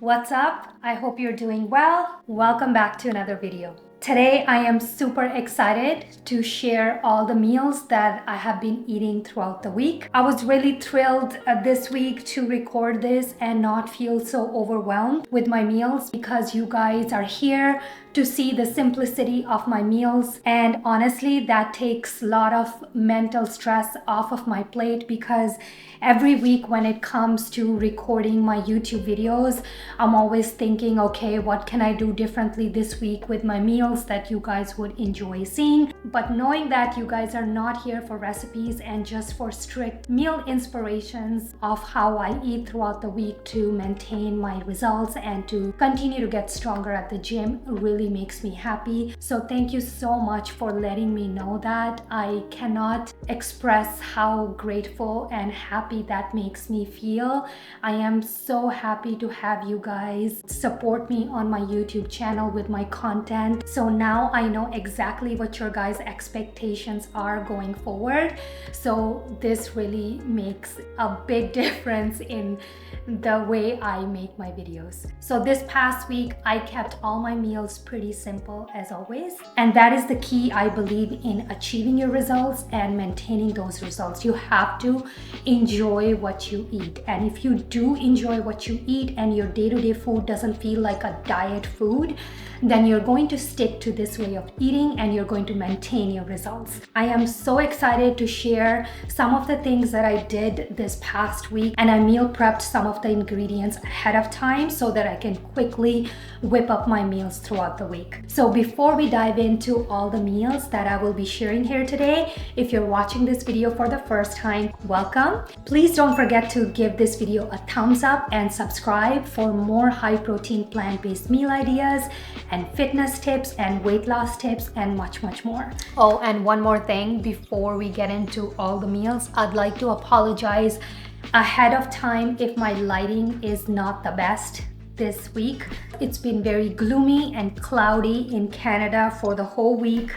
What's up? I hope you're doing well. Welcome back to another video. Today I am super excited to share all the meals that I have been eating throughout the week. I was really thrilled this week to record this and not feel so overwhelmed with my meals because you guys are here to see the simplicity of my meals, and honestly that takes a lot of mental stress off of my plate because every week when it comes to recording my YouTube videos, I'm always thinking, okay, what can I do differently this week with my meals that you guys would enjoy seeing. But knowing that you guys are not here for recipes and just for strict meal inspirations of how I eat throughout the week to maintain my results and to continue to get stronger at the gym really makes me happy. So thank you so much for letting me know that. I cannot express how grateful and happy that makes me feel. I am so happy to have you guys support me on my YouTube channel with my content. So now I know exactly what your guys' expectations are going forward. So this really makes a big difference in the way I make my videos. So this past week I kept all my meals pretty simple as always, and that is the key, I believe, in achieving your results and maintaining those results. You have to enjoy what you eat, and if you do enjoy what you eat and your day-to-day food doesn't feel like a diet food, then you're going to stick to this way of eating and you're going to maintain your results. I am so excited to share some of the things that I did this past week, and I meal prepped some of the ingredients ahead of time so that I can quickly whip up my meals throughout the week. So before we dive into all the meals that I will be sharing here today, if you're watching this video for the first time, welcome. Please don't forget to give this video a thumbs up and subscribe for more high protein plant-based meal ideas and fitness tips and weight loss tips and much more. Oh, and one more thing before we get into all the meals, I'd like to apologize ahead of time if my lighting is not the best this week. It's been very gloomy and cloudy in Canada for the whole week,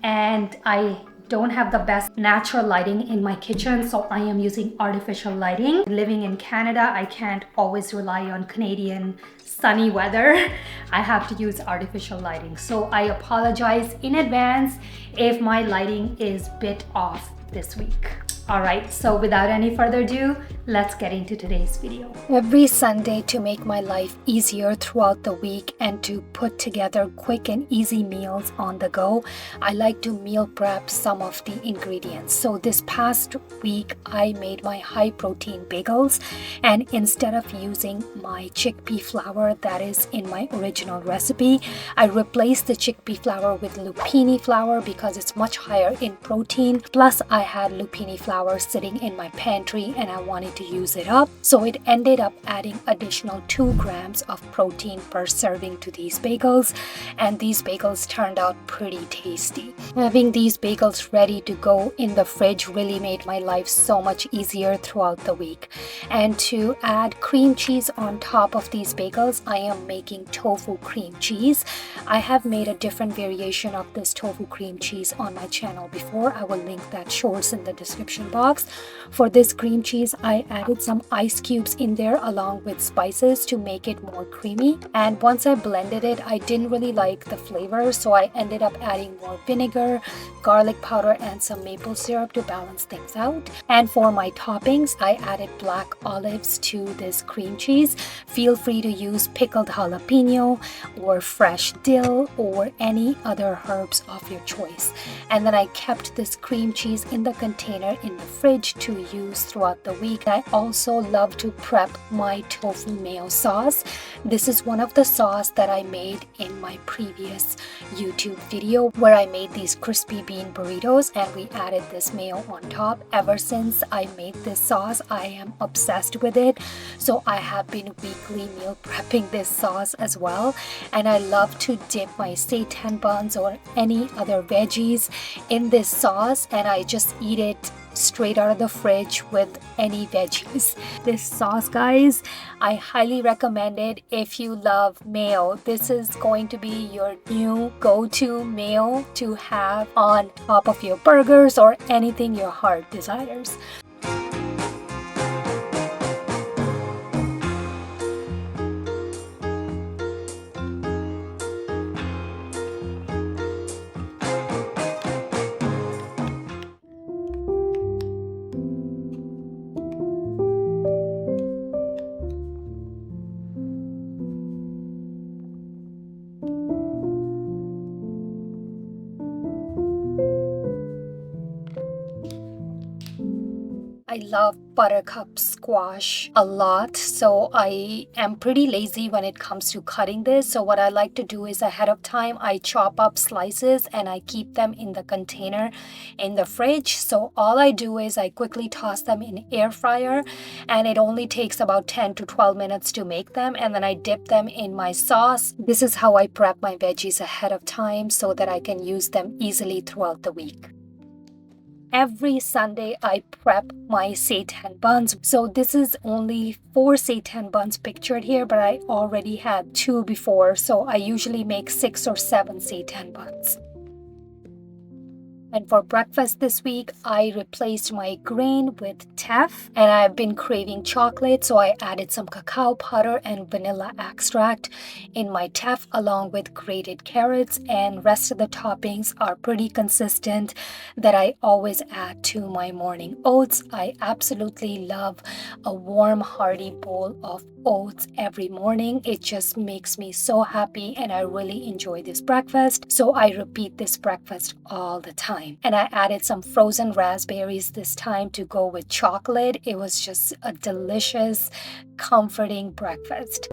and I don't have the best natural lighting in my kitchen, so I am using artificial lighting. Living in Canada, I can't always rely on Canadian sunny weather. I have to use artificial lighting. So I apologize in advance if my lighting is a bit off this week. All right, so without any further ado, let's get into today's video. Every Sunday, to make my life easier throughout the week and to put together quick and easy meals on the go, I like to meal prep some of the ingredients. So this past week, I made my high protein bagels, and instead of using my chickpea flour that is in my original recipe, I replaced the chickpea flour with Lupini flour because it's much higher in protein. Plus, I had Lupini flour sitting in my pantry and I wanted to use it up, so it ended up adding additional 2 grams of protein per serving to these bagels, and these bagels turned out pretty tasty. Having these bagels ready to go in the fridge really made my life so much easier throughout the week. And to add cream cheese on top of these bagels, I am making tofu cream cheese. I have made a different variation of this tofu cream cheese on my channel before. I will link that shorts in the description box. For this cream cheese, I added some ice cubes in there along with spices to make it more creamy, and once I blended it, I didn't really like the flavor, so I ended up adding more vinegar, garlic powder, and some maple syrup to balance things out. And for my toppings, I added black olives to this cream cheese. Feel free to use pickled jalapeno or fresh dill or any other herbs of your choice. And then I kept this cream cheese in the container in the fridge to use throughout the week. I also love to prep my tofu mayo sauce. This is one of the sauce that I made in my previous YouTube video where I made these crispy bean burritos and we added this mayo on top. Ever since I made this sauce, I am obsessed with it. So I have been weekly meal prepping this sauce as well, and I love to dip my seitan buns or any other veggies in this sauce, and I just eat it straight out of the fridge with any veggies. This sauce, guys, I highly recommend it if you love mayo. This is going to be your new go-to mayo to have on top of your burgers or anything your heart desires. I love buttercup squash a lot, so I am pretty lazy when it comes to cutting this. So what I like to do is ahead of time, I chop up slices and I keep them in the container in the fridge. So all I do is I quickly toss them in air fryer, and it only takes about 10 to 12 minutes to make them, and then I dip them in my sauce. This is how I prep my veggies ahead of time so that I can use them easily throughout the week. Every Sunday, I prep my seitan buns. So this is only 4 seitan buns pictured here, but I already had 2 before. So I usually make 6 or 7 seitan buns. And for breakfast this week, I replaced my grain with Teff, and I've been craving chocolate, so I added some cacao powder and vanilla extract in my Teff along with grated carrots, and rest of the toppings are pretty consistent that I always add to my morning oats. I absolutely love a warm, hearty bowl of oats every morning. It just makes me so happy, and I really enjoy this breakfast, so I repeat this breakfast all the time. And I added some frozen raspberries this time to go with chocolate. It was just a delicious, comforting breakfast.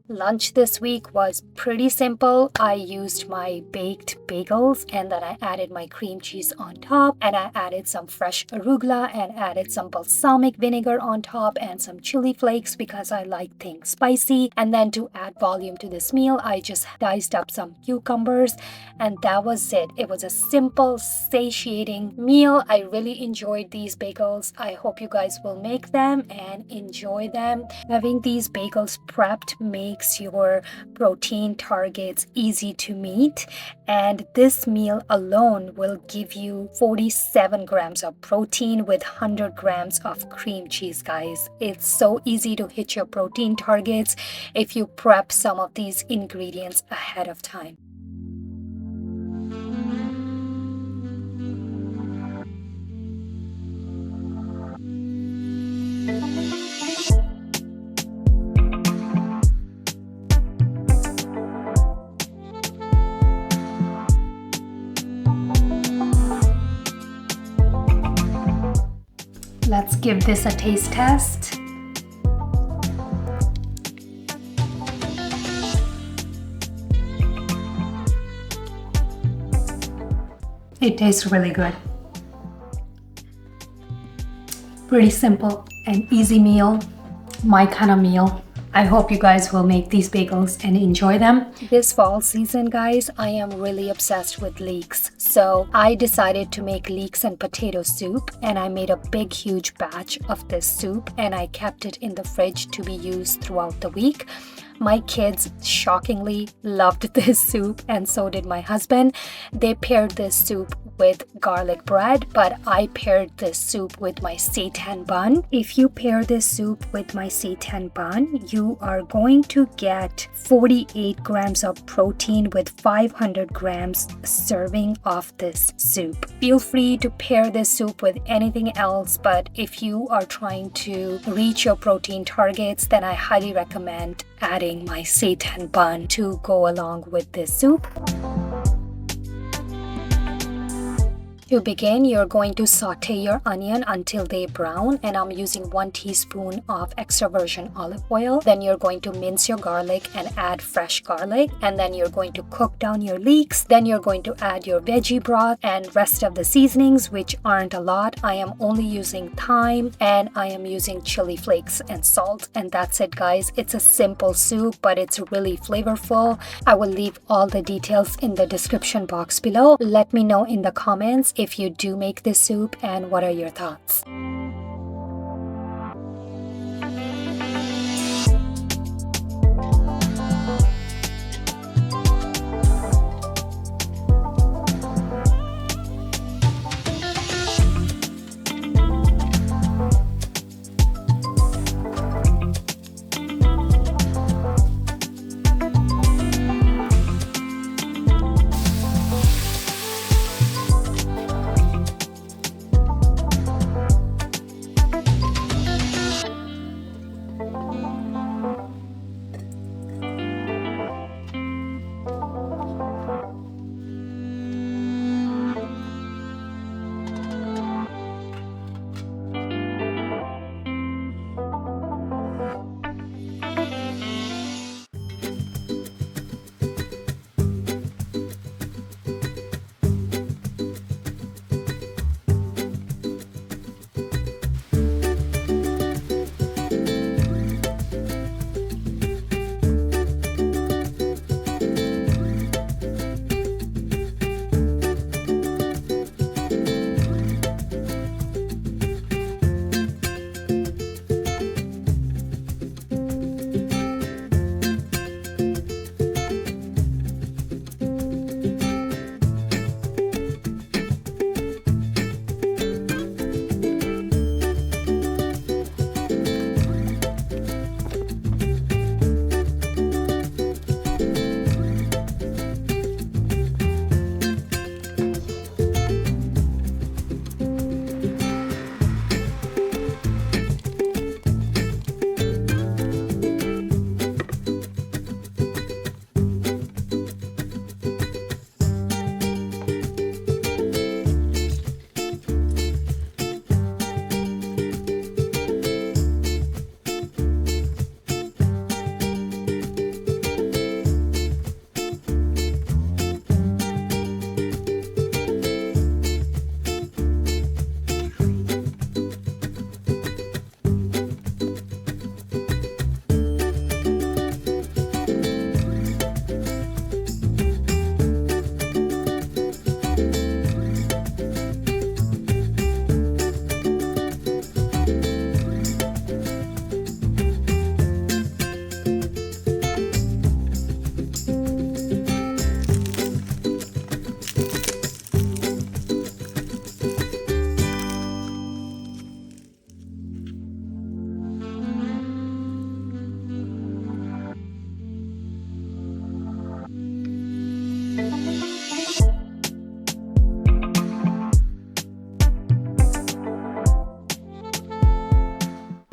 Lunch this week was pretty simple. I used my baked bagels, and then I added my cream cheese on top, and I added some fresh arugula and added some balsamic vinegar on top and some chili flakes because I like things spicy. And then to add volume to this meal, I just diced up some cucumbers, and that was it. It was a simple, satiating meal. I really enjoyed these bagels. I hope you guys will make them and enjoy them. Having these bagels prepped makes your protein targets easy to meet, and this meal alone will give you 47 grams of protein with 100 grams of cream cheese, guys. It's so easy to hit your protein targets if you prep some of these ingredients ahead of time. Let's give this a taste test. It tastes really good. Pretty simple and easy meal, my kind of meal. I hope you guys will make these bagels and enjoy them. This fall season, guys, I am really obsessed with leeks. So I decided to make leeks and potato soup, and I made a big, huge batch of this soup, and I kept it in the fridge to be used throughout the week. My kids shockingly loved this soup, and so did my husband. They paired this soup with garlic bread, but I paired this soup with my seitan bun. If you pair this soup with my seitan bun, you are going to get 48 grams of protein with 500 grams serving of this soup. Feel free to pair this soup with anything else, but if you are trying to reach your protein targets, then I highly recommend adding my seitan bun to go along with this soup. To begin, you're going to saute your onion until they brown, and I'm using 1 teaspoon of extra virgin olive oil. Then you're going to mince your garlic and add fresh garlic, and then you're going to cook down your leeks. Then you're going to add your veggie broth and rest of the seasonings, which aren't a lot. I am only using thyme, and I am using chili flakes and salt, and that's it, guys. It's a simple soup, but it's really flavorful. I will leave all the details in the description box below. Let me know in the comments if you do make this soup and what are your thoughts.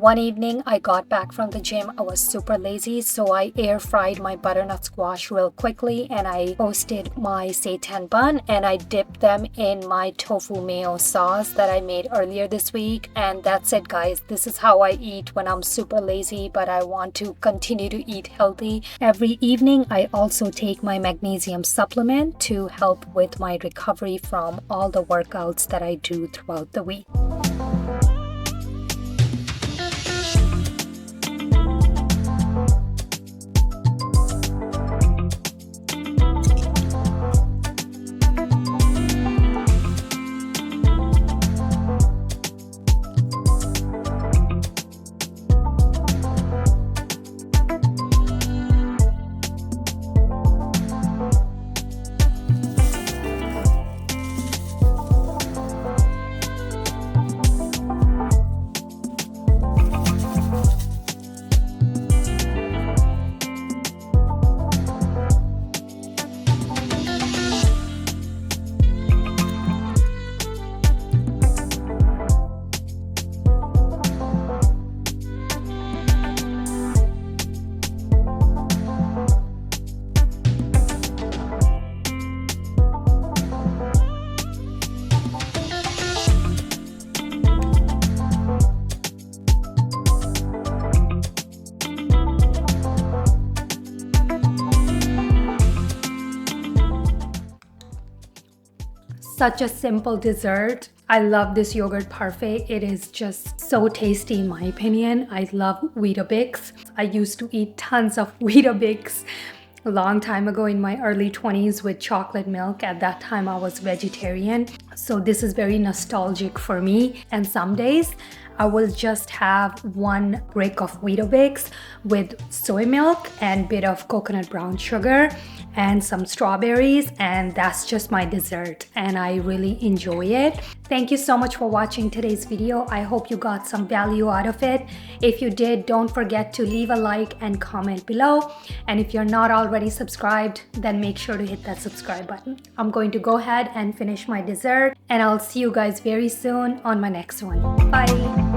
One evening I got back from the gym. I was super lazy, so I air fried my butternut squash real quickly, and I toasted my seitan bun and I dipped them in my tofu mayo sauce that I made earlier this week. And that's it, guys. This is how I eat when I'm super lazy but I want to continue to eat healthy. Every evening I also take my magnesium supplement to help with my recovery from all the workouts that I do throughout the week. Such a simple dessert. I love this yogurt parfait. It is just so tasty in my opinion. I love Weetabix. I used to eat tons of Weetabix a long time ago in my early 20s with chocolate milk. At that time I was vegetarian. So this is very nostalgic for me. And some days I will just have one brick of Weetabix with soy milk and bit of coconut brown sugar and some strawberries, and that's just my dessert and I really enjoy it. Thank you so much for watching today's video. I hope you got some value out of it. If you did, don't forget to leave a like and comment below. And if you're not already subscribed, then make sure to hit that subscribe button. I'm going to go ahead and finish my dessert and I'll see you guys very soon on my next one. Bye.